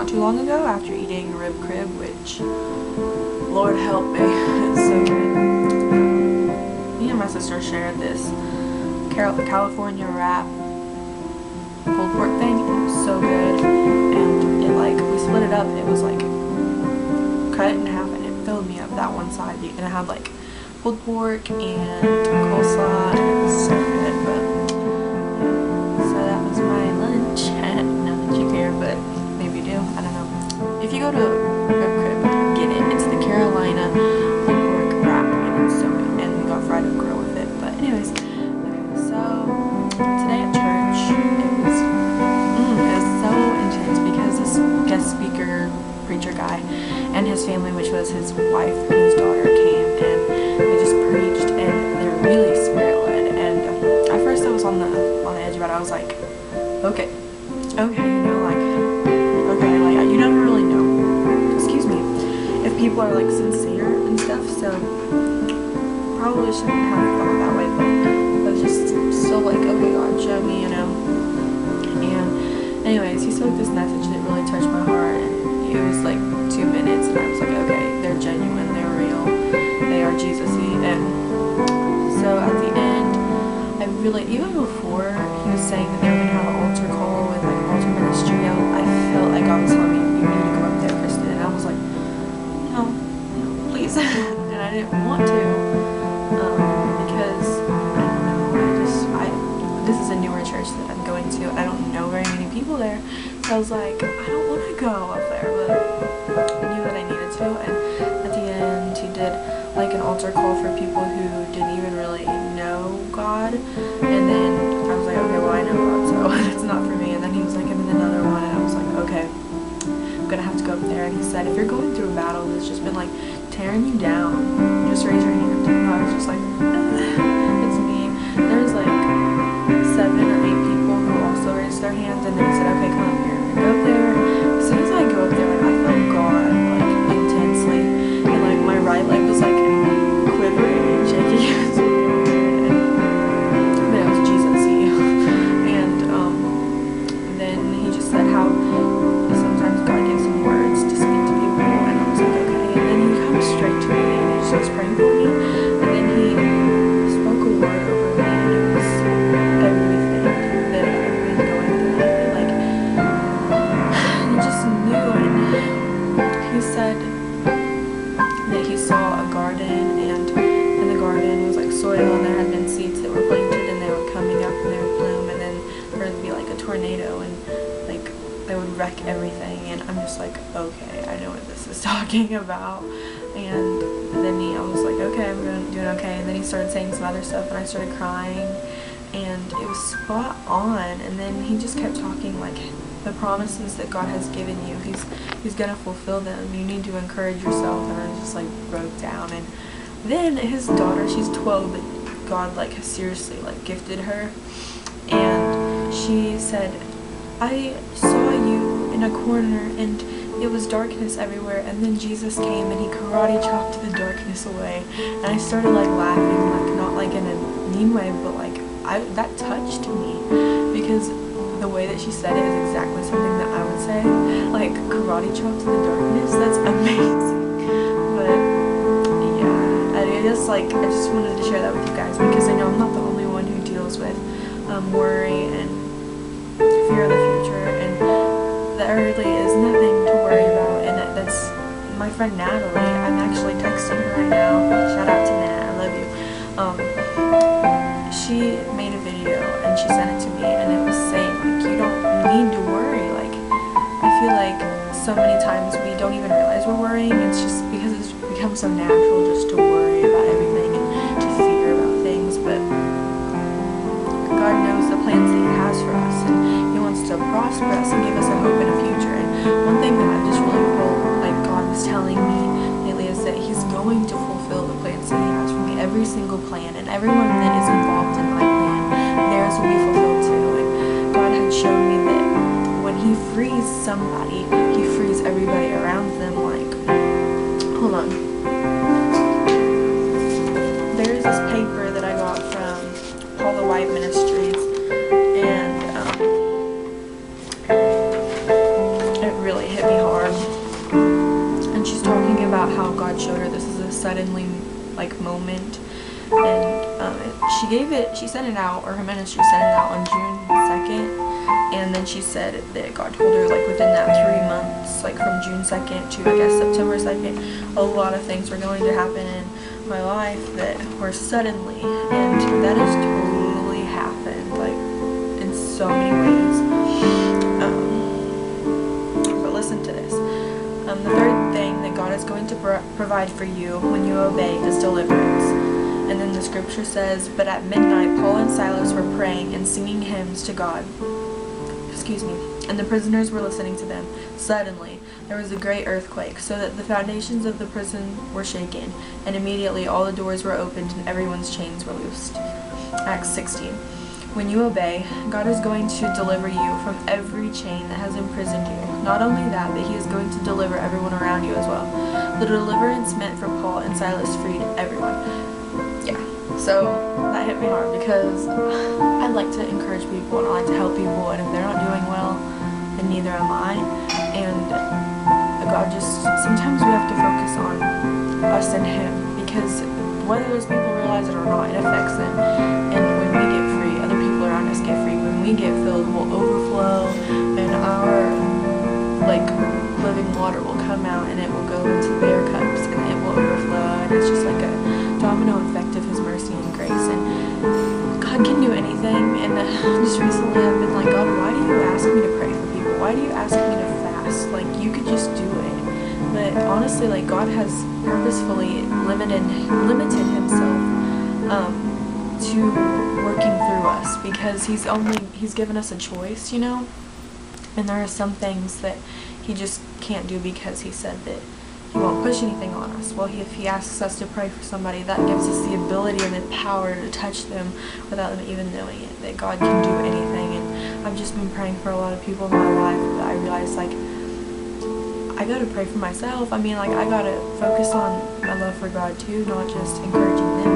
not too long ago after eating rib crib, which, Lord help me, it's so good. Me and my sister shared this California wrap pulled pork thing. It was so good, and it like, we split it up, it was like cut in half and it filled me up that one side, and it had like pulled pork and coleslaw, and it was so good. But so that was my lunch. Not that you care, but maybe you do, I don't know. If you go to Rib Crib, get it. It's the Carolina pulled pork wrap, and it's so good, and we got fried okra with it. But anyways, okay, so today at church, it was so intense because this guest speaker preacher guy and his family, which was his wife and his daughter, came, and they just preached, and they're really spirit-led. And at first I was on the edge of it. I was like, okay, you know, like, okay, like, you never really know, excuse me, if people are like sincere and stuff, so probably shouldn't have thought that way, but I was just still like, okay, God, show me, you know. And anyways, he spoke this message that really touched my heart, and it was like 2 minutes, and I was like, okay, they're genuine, they're real, they are Jesus-y. And so at the end, I really, even before he was saying that they were going to have an altar call with like altar ministry, I felt like God was telling me, you need to go up there, Kristen. And I was like, no, please. And I didn't want to, because I don't know, this is a newer church that I'm going to, and I don't know very many people there. So I was like, I don't want to go up there, but I knew that I needed to. And at the end, he did like an altar call for people who didn't even really know God. And then I was like, okay, well, I know God, so it's not for me. And then he was like, and then another one, and I was like, okay, I'm gonna have to go up there. And he said, if you're going through a battle that's just been like tearing you down, just raise your hand. And I was just like, it's me. There's like 7 or 8 people who also raised their hands, and then he said, okay, come up here. I go up there. As soon as I go up there, like, I felt God like intensely, and like my right leg was like quivering and shaking. It was really weird, but it was Jesus-y. And then he just said how sometimes God gives him words to speak to people, and I was like, okay. And then he comes straight to me, and he just starts praying for me, and then he spoke a word over me, and it was everything that I've been going through lately. Like, I just knew, and he said that he saw a garden, and in the garden was like soil, and there had been seeds that were planted, and they were coming up and they would bloom, and then there would be like a tornado, and like they would wreck everything. And I'm just like, okay, I know what this is talking about. And then I was like, okay, I'm doing okay. And then he started saying some other stuff, and I started crying, and it was spot on. And then he just kept talking like the promises that God has given you, he's gonna fulfill them. You need to encourage yourself. And I just like broke down. And then his daughter, she's 12, but God like has seriously like gifted her, and she said, I saw you in a corner and it was darkness everywhere, and then Jesus came and he karate chopped the darkness away. And I started like laughing, like not like in a mean way, but like that touched me, because the way that she said it is exactly something that I would say, like karate chopped the darkness. That's amazing. But yeah, I just wanted to share that with you guys, because I know I'm not the only one who deals with worry and fear of the future, and there really is nothing to worry about. And that's my friend Natalie. I'm actually texting her right now. Shout out to Nat, I love you. She made a video and she sent it to me, and it was saying like, you don't need to worry. Like, I feel like so many times we don't even realize we're worrying. It's just because it's become so natural just to worry about everything and to fear about things. But God knows the plans that he has for us, and he wants to prosper us and give us a hope and a future. And one thing that I've just really felt like God was telling me lately is that he's going to fulfill the plans that he has for me. Every single plan, and everyone that is involved in my plan, theirs will be fulfilled too. And God had shown me that when he frees somebody, he frees everybody around them. Like, hold on. There's this paper that I got from Paul the White Ministries, and it really hit me suddenly like moment. And she sent it out, or her ministry sent it out on June 2nd. And then she said that God told her, like, within that 3 months, like from June 2nd to, I guess, September 2nd, a lot of things were going to happen in my life that were suddenly. And that has totally happened, like, in so many ways. But listen to this. The third thing that God is going to provide for you when you obey is deliverance. And then the scripture says, "But at midnight Paul and Silas were praying and singing hymns to God." And the prisoners were listening to them. Suddenly there was a great earthquake, so that the foundations of the prison were shaken, and immediately all the doors were opened and everyone's chains were loosed. Acts 16. When you obey, God is going to deliver you from every chain that has imprisoned you. Not only that, but he is going to deliver everyone around you as well. The deliverance meant for Paul and Silas freed everyone. Yeah, so that hit me hard, because I like to encourage people and I like to help people, and if they're not doing well, then neither am I. And God just, sometimes we have to focus on us and him, because whether those people realize it or not, it affects them. And when we get free, other people around us get free. When we get filled, we'll overflow, and our living water will come out, and it will go into their cups, and it will overflow. And it's just like a domino effect of his mercy and grace. And God can do anything. And just recently I've been like, God, why do you ask me to pray for people? Why do you ask me to fast? Like, you could just do it. But honestly, like, God has purposefully limited himself to working through us, because he's given us a choice, you know. And there are some things that he just can't do, because he said that he won't push anything on us. Well, if he asks us to pray for somebody, that gives us the ability and the power to touch them without them even knowing it, that God can do anything. And I've just been praying for a lot of people in my life, but I realized, like, I gotta pray for myself. I mean, like, I gotta focus on my love for God too, not just encouraging them.